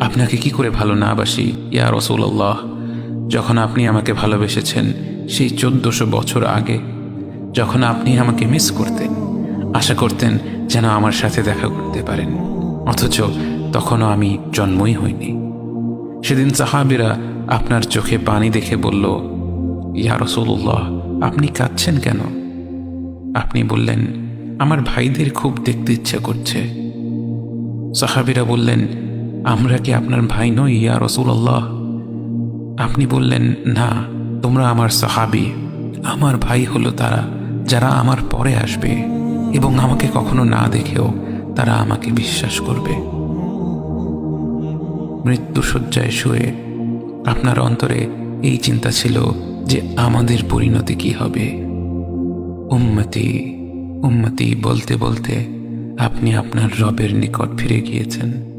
আপনাকে কি করে ভালো না বাসি ইয়া রাসূলুল্লাহ। যখন আপনি আমাকে ভালোবেসেছেন সেই 1400 বছর আগে, যখন আপনি আমাকে মিস করতেন, আশা করতেন যেন আমার সাথে দেখা করতে পারেন, অথচ তখনও আমি জন্মই হইনি। সেদিন সাহাবীরা আপনার চোখে পানি দেখে বলল, ইয়া রাসূলুল্লাহ, আপনি কাঁদছেন কেন? আপনি বললেন, আমার ভাইদের খুব দেখতে ইচ্ছা করছে। সাহাবীরা বললেন, আমরা কি আপনার ভাই নই ইয়া রাসূলুল্লাহ? আপনি বললেন, না, তোমরা আমার সাহাবী। আমার ভাই হলো তারা যারা আমার পরে আসবে এবং আমাকে কখনো না দেখেও তারা আমাকে বিশ্বাস করবে। মৃত্যুশয্যায় শুয়ে আপনার অন্তরে এই চিন্তা ছিল যে আমাদের পরিণতি কি হবে। উম্মতি উম্মতি বলতে বলতে আপনি আপনার রবের নিকট ফিরে গিয়েছেন।